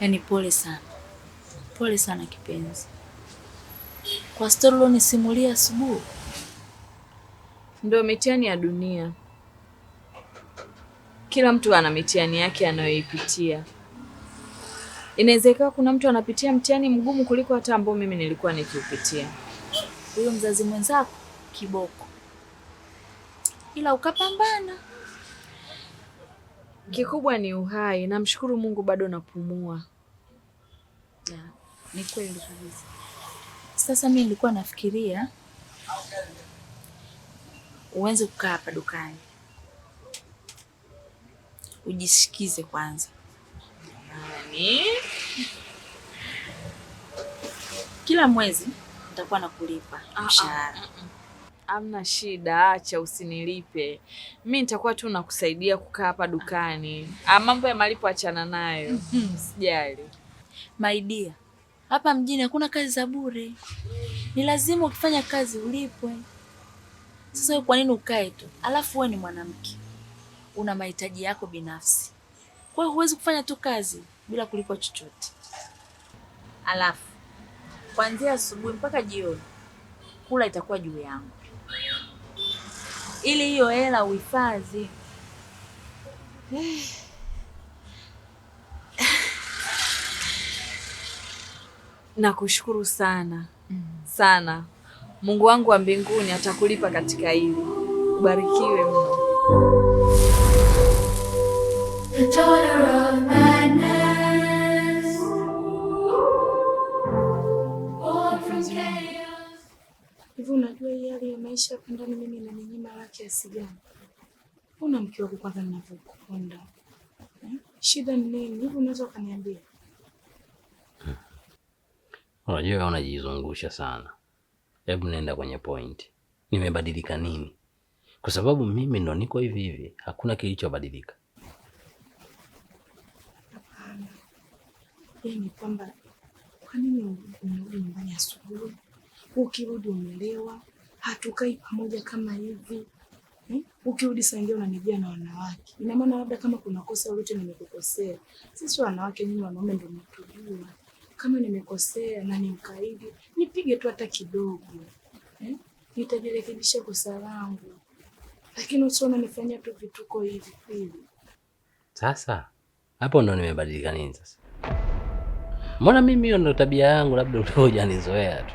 Yaani pole sana kipenzi, kwa stori ulionisimulia asubuhi. Ndio mitihani ya dunia, kila mtu ana mitihani yake anayoipitia. Inawezekana kuna mtu anapitia mtihani mgumu kuliko hata ambao mimi nilikuwa nikiupitia. Huyo mzazi mwenzako kiboko, ila ukapambana. Kikubwa ni uhai, namshukuru Mungu bado napumua. Ya, ni kweli kabisa. Sasa mimi nilikuwa nafikiria uanze kukaa hapa dukani, ujisikize kwanza. Nani? Kila mwezi nitakuwa nakulipa mshahara. Hamna shida, acha usinilipe. Mimi nitakuwa tu nakusaidia kukaa hapa dukani. Mambo ya malipo achana nayo. Sijali. My dear, hapa mjini hakuna kazi za bure. Ni lazima ukifanya kazi ulipwe. Sasa wewe kwa nini ukae tu? Alafu wewe ni mwanamke, una mahitaji yako binafsi. Kwa hiyo huwezi kufanya tu kazi bila kulipwa chochote. Alafu kuanzia asubuhi mpaka jioni kula itakuwa juu yangu, ili hiyo hela uhifadhi. Nakushukuru sana. Sana. Mungu wangu wa mbinguni atakulipa katika hili. Ubarikiwe mno. Hivi unajua hii hali ya maisha hapa ndani mimi inaninyima raha kiasi gani? Una mke wako kwanza ninavyokupenda. Shida ni nini? Hivi unaweza ukaniambia? Unajua unajizungusha sana. Hebu nenda kwenye point. Nimebadilika nini? Kwa sababu mimi ndo niko hivi hivi, hakuna kilichobadilika. Hapana. Yaani kwamba kwa nini unarudi nyumbani asubuhi? Ukirudi umelewa, hatukai pamoja kama hivi. Ukirudi saa ingine unanijia na wanawake. Ina maana labda kama kuna kosa lolote nimekukosea. Sisi wanawake nyinyi wanaume ndio mnatujua. Kama nimekosea na ni mkaidi, nipige tu hata kidogo. Nitajirekebisha kosa langu. Lakini usiona nifanyia tu vituko hivi hivi. Sasa hapo ndo nimebadilika nini sasa? Mbona mimi hiyo ndo tabia yangu, labda hujanizoea tu.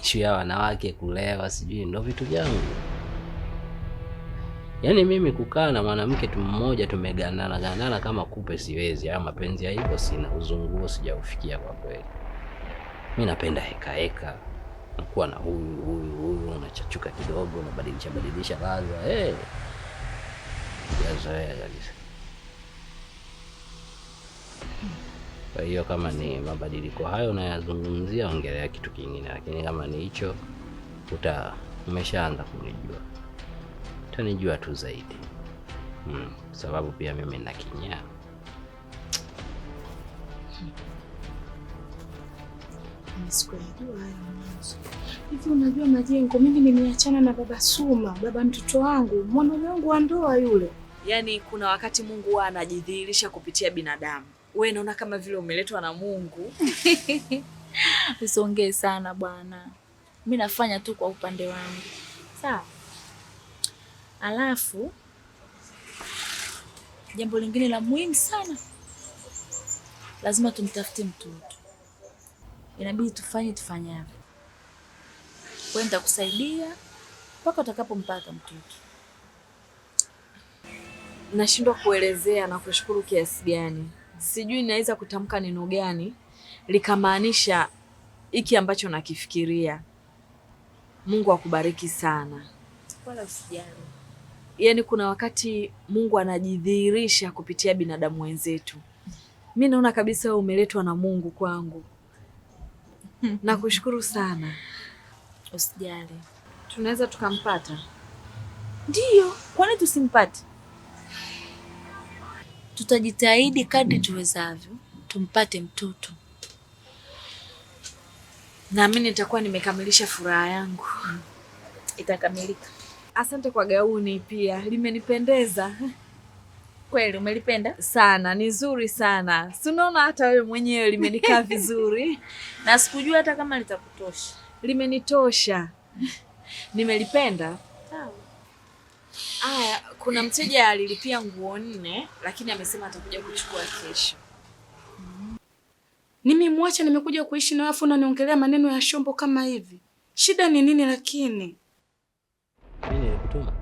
Ishu ya wanawake kulewa sijui ndo vitu vyangu. Yaani mimi kukaa na mwanamke tu mmoja tumeganana kama kupe siwezi. Haya mapenzi ya hivyo sina, uzunguo sijaufikia kwa kweli. Mimi napenda heka. Nakuwa na huyu unachachuka kidogo, unabadilisha ladha. Yazoea kabisa. Kwa hiyo kama ni mabadiliko hayo unayazungumzia, ongelea kitu kingine, lakini kama ni hicho umeshaanza kunijua. Utanijua tu zaidi. Sababu pia mimi nina kinyaa. Nisikujua haya mwanzo. Hivi unajua Majengo, mimi nimeachana na baba Suma, baba mtoto wangu, mwanaume wangu wa ndoa yule. Yaani kuna wakati Mungu huwa anajidhihirisha kupitia binadamu. Wewe unaona kama vile umeletwa na Mungu. Usiongee sana bwana. Mimi nafanya tu kwa upande wangu. Sawa? Alafu jambo lingine la muhimu sana, lazima tumtafute mtoto. Inabidi tufanyavyo. Wewe nitakusaidia mpaka utakapompata mtoto. Nashindwa kuelezea na kushukuru kiasi gani. Sijui naweza kutamka neno gani likamaanisha hiki ambacho nakifikiria. Mungu akubariki sana. Wala usijali. Yaani kuna wakati Mungu anajidhihirisha kupitia binadamu wenzetu. Mimi naona kabisa wewe umeletwa na Mungu kwangu. Nakushukuru sana. Usijali. Tunaweza tukampata? Ndiyo, kwani tusimpate? Tutajitahidi kadri tuwezavyo tumpate mtoto. Naamini nitakuwa nimekamilisha furaha yangu. Itakamilika. Asante kwa gauni pia, limenipendeza. Kweli umelipenda? Sana, ni zuri sana. Si unaona hata wewe mwenyewe limenikaa vizuri. Na sikujua hata kama litakutosha. Limenitosha. Nimelipenda. Sawa. Aya, kuna mteja alilipia nguo 4 lakini amesema atakuja kuchukua kesho. Nimemwacha nimekuja kuishi na wafu na niongelea maneno ya shombo kama hivi. Shida ni nini lakini? Mimi nilikutuma.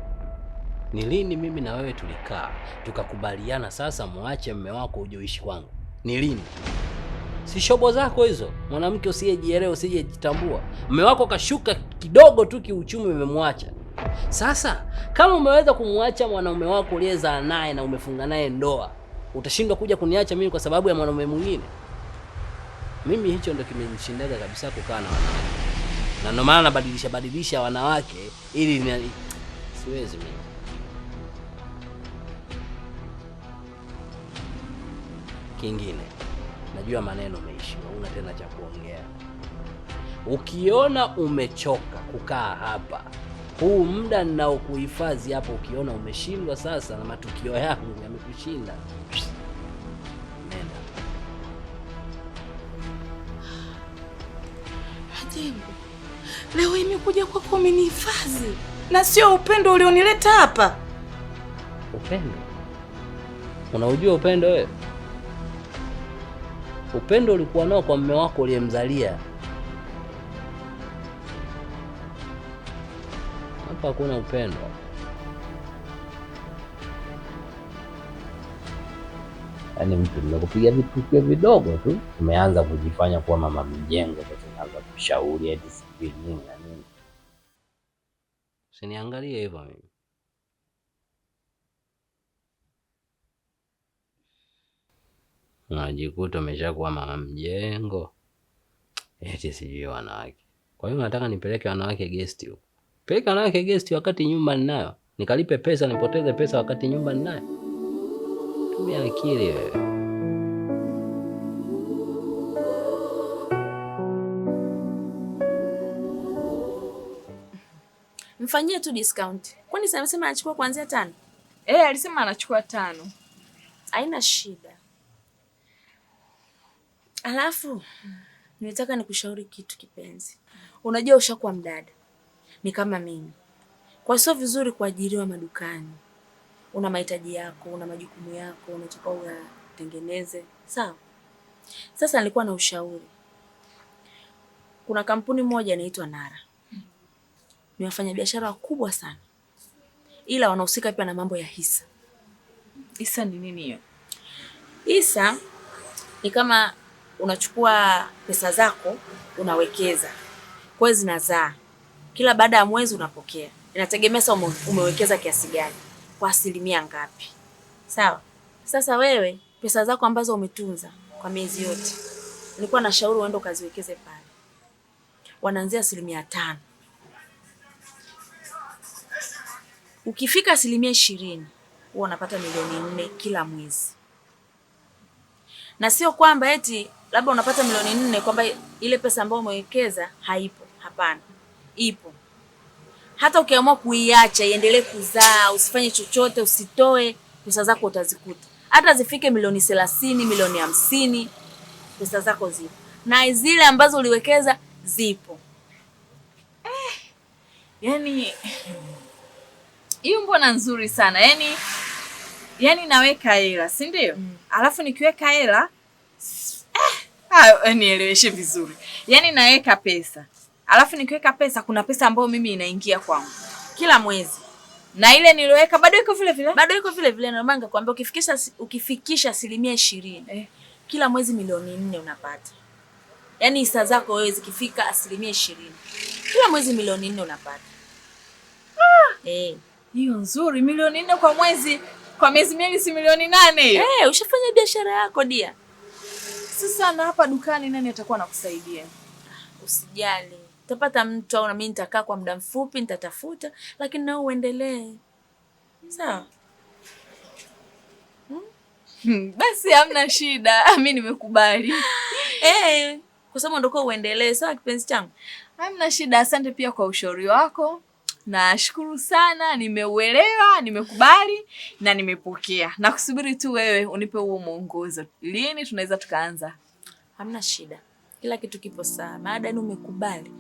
Ni lini mimi na wewe tulikaa tukakubaliana sasa muache mume wako uje uishi kwangu? Ni lini? Si shobo zako hizo. Mwanamke usiyejielewa, usijitambua. Mume wako kashuka kidogo tu kiuchumi umemwacha. Sasa kama umeweza kumwacha mwanaume wako uliyezaa naye na umefunga naye ndoa, utashindwa kuja kuniacha mimi kwa sababu ya mwanaume mwingine? Mimi hicho ndio kimenishindaga kabisa kukaa na wanawake. Na ndio maana nabadilisha wanawake ili siwezi mimi. Kingine, najua maneno umeishiwa, una tena cha kuongea. Ukiona umechoka kukaa hapa, huu muda ninaokuhifadhi hapo, ukiona umeshindwa sasa na matukio yangu yamekushinda, nenda. Ajabu. Leo imekuja kwako umenihifadhi na sio upendo ulionileta hapa. Upendo? Unaujua upendo wewe? Upendo ulikuwa nao kwa mume wako uliyemzalia. Hapa hakuna upendo. Yaani mtu nimekupiga vitu vidogo tu, umeanza kujifanya kuwa mama mjengo, sasa unaanza kushauri eti sijui nini na nini. Usiniangalie hivyo mimi. Unajikuta umeshakuwa mama mjengo. Eti sijui wanawake. Kwa hiyo nataka nipeleke wanawake guest huko. Peleka wanawake guest wakati nyumba ninayo. Nikalipe pesa nipoteze pesa wakati nyumba ninayo. Tumia akili wewe. Mfanyie tu discount. Kwani sasa amesema anachukua kuanzia 5? Alisema anachukua 5. Haina shida. Alafu nilitaka nikushauri kitu kipenzi. Unajua ushakuwa mdada. Ni kama mimi. Kwa sio vizuri kuajiriwa madukani. Una mahitaji yako, una majukumu yako, unataka uyatengeneze. Sawa? Sasa nilikuwa na ushauri. Kuna kampuni moja inaitwa Nara. Ni wafanyabiashara wakubwa sana. Ila wanahusika pia na mambo ya hisa. Hisa ni nini hiyo? Hisa ni kama unachukua pesa zako unawekeza. Kwa hiyo zinazaa. Kila baada ya mwezi unapokea. Inategemea sasa umewekeza kiasi gani, kwa asilimia ngapi. Sawa? Sasa wewe pesa zako ambazo umetunza kwa miezi yote, nilikuwa na shauri uende ukaziwekeze pale. Wanaanzia 5%. Ukifika 20%, huwa unapata milioni 4 kila mwezi. Na sio kwamba eti labda unapata milioni 4 kwamba ile pesa ambayo umewekeza haipo. Hapana. Ipo. Hata ukiamua kuiacha iendelee kuzaa, usifanye chochote, usitoe, pesa zako utazikuta. Hata zifike milioni 30, milioni 50, pesa zako zipo. Na zile ambazo uliwekeza zipo. Yaani hiyo mbona nzuri sana. Yaani naweka hela, si ndio? Alafu nikiweka hela nieleweshe vizuri. Yaani naweka pesa. Alafu nikiweka pesa kuna pesa ambayo mimi inaingia kwangu kila mwezi. Na ile niloweka bado iko vile vile. Bado iko vile vile, na maana nikakwambia ukifikisha 20%, kila mwezi milioni 4 unapata. Yaani hisa zako wewe zikifika 20%, kila mwezi milioni 4 unapata. Hiyo nzuri, milioni 4 kwa mwezi. Kwa miezi miwili si milioni 8 hiyo. Ushafanya biashara yako dia. Sasa na hapa dukani nani atakuwa anakusaidia? Usijali. Utapata mtu au na mimi nitakaa kwa muda mfupi nitatafuta, lakini na uendelee. Sawa? Basi hamna shida. Mimi nimekubali. Kwa sababu ndio uendelee. Sawa kipenzi changu? Hamna shida, asante pia kwa ushauri wako. Nashukuru sana, nimeuelewa, nimekubali na nimepokea. Nakusubiri tu wewe unipe huo mwongozo. Lini tunaweza tukaanza? Hamna shida. Kila kitu kipo sawa. Maadamu umekubali,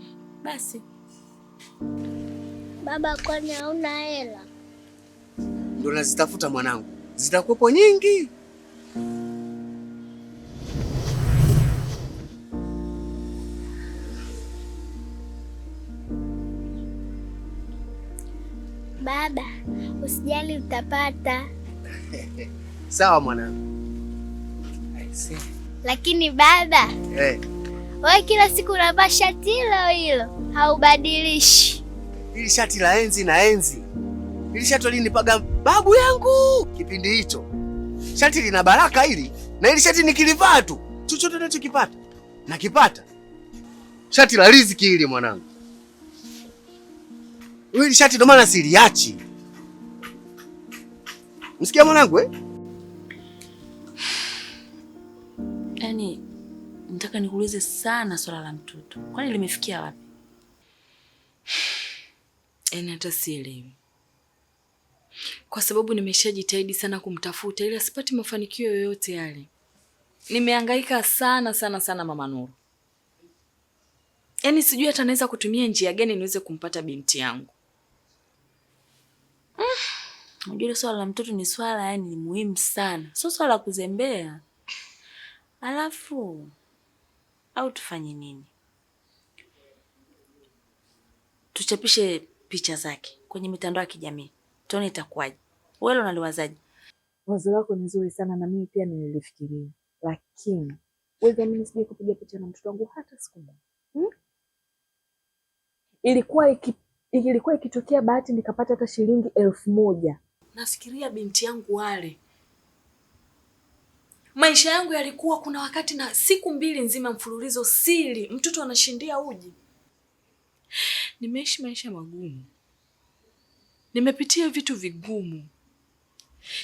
basi. Baba, kwani hauna hela? Ndio nazitafuta mwanangu. Zitakuwepo nyingi. Baba, usijali utapata. Sawa mwanangu. Lakini baba, wewe kila siku unavaa shati hilo haubadilishi. Hili shati la enzi na enzi. Hili shati alinipaga babu yangu kipindi hicho. Shati lina baraka hili, na hili shati nikilivaa tu chochote ninachokipata nakipata. Shati la riziki hili mwanangu. Hili shati ndo maana siliachi. Msikia mwanangu Yaani nataka nikuulize sana swala la mtoto. Kwani limefikia wapi? Hata sielewi. Kwa sababu nimeshajitahidi sana kumtafuta ili asipate mafanikio yoyote yale. Nimehangaika sana Mama Nuru. Yaani sijui hata naweza kutumia njia gani niweze kumpata binti yangu. Unajua swala la mtoto ni swala ni muhimu sana. Sio swala la kuzembea. Alafu au tufanye nini? Tuchapishe picha zake kwenye mitandao ya kijamii. Tuone itakuwaje. Wewe unaliwazaje? Wazo lako ni nzuri sana na mimi pia nilifikiria. Lakini wewe mimi sije kupiga picha na mtoto wangu hata siku moja. Ilikuwa ikitokea bahati nikapata hata shilingi 1000. Nafikiria binti yangu wale. Maisha yangu yalikuwa kuna wakati na siku 2 nzima mfululizo siri mtoto anashindia uji. Nimeishi maisha magumu. Nimepitia vitu vigumu.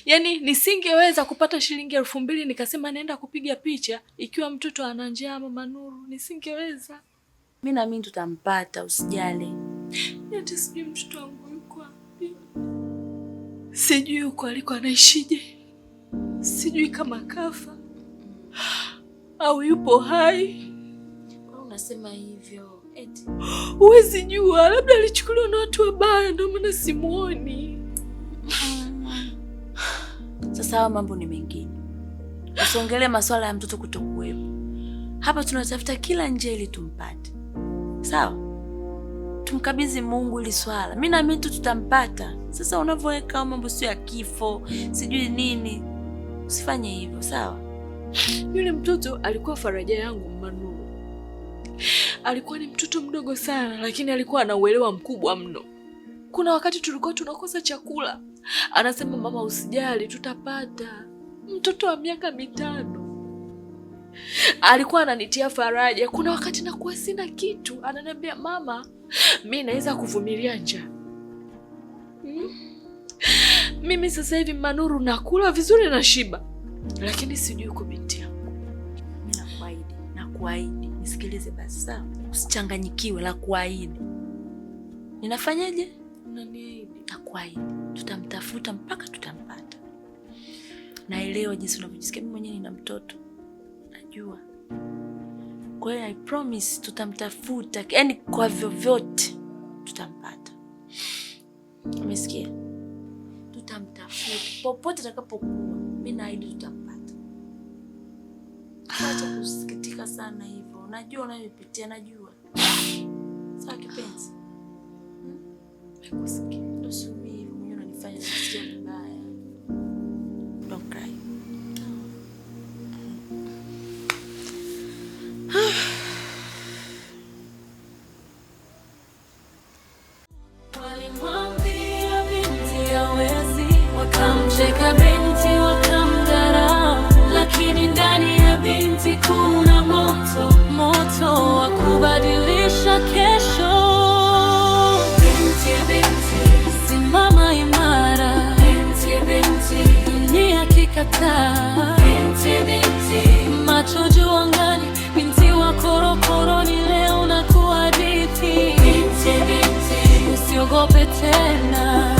Yaani nisingeweza kupata shilingi 2000 nikasema naenda kupiga picha ikiwa mtoto ana njaa Mama Nuru, nisingeweza. Mimi na mimi tutampata, usijali. Hata sijui mtoto wangu yuko wapi. Sijui yuko aliko anaishije. Sijui kama kafa au yupo hai. Kwa unasema hivyo? Eti huwezi jua, labda alichukuliwa na watu wabaya ndio maana simuoni. Sasa hawa mambo ni mengine. Usiongelee masuala ya mtoto kutokuwepo. Hapa tunatafuta kila njia ili tumpate. Sawa? Tumkabidhi Mungu ili swala. Mimi na mimi tutampata. Sasa unavyoweka mambo sio ya kifo, sijui nini. Usifanye hivyo, sawa? Yule mtoto alikuwa faraja yangu Mama Nuru. Alikuwa ni mtoto mdogo sana lakini alikuwa ana uelewa mkubwa mno. Kuna wakati tulikuwa tunakosa chakula. Anasema mama usijali tutapata. Mtoto wa miaka 5. Alikuwa ananitia faraja. Kuna wakati nakuwa sina kitu. Ananiambia mama, mimi naweza kuvumilia njaa. Mimi sasa hivi Mama Nuru nakula vizuri na shiba. Lakini sijui uko binti yangu. Mimi nakuahidi. Nisikilize basi sawa? Usichanganyikiwe, la kuahidi. Ninafanyaje? Unaniahidi. Nakuahidi. Tutamtafuta mpaka tutampata. Naelewa jinsi unavyojisikia, mimi mwenyewe nina mtoto. Najua. Kwa hiyo I promise tutamtafuta. Yaani kwa vyovyote tutampata. Umesikia? Tutamtafuta. Popote atakapokuwa. Mimi naahidi tutampata. Acha kusikitika sana hivyo. Najua unayopitia, najua. Sawa kipenzi? Nakusikia. Usumi hivyo mwenyewe unanifanya nisikie vibaya. Don't cry. Walimwambia binti hawezi, wakamcheka binti wakamdharau, lakini ndani ya binti kuna moto wa kubadilisha kesho. Binti, simama imara. Binti, dunia kikataa. Binti, macho juu angani. Binti wa korokoroni leo na kuhadithi. Binti, usiogope. sana.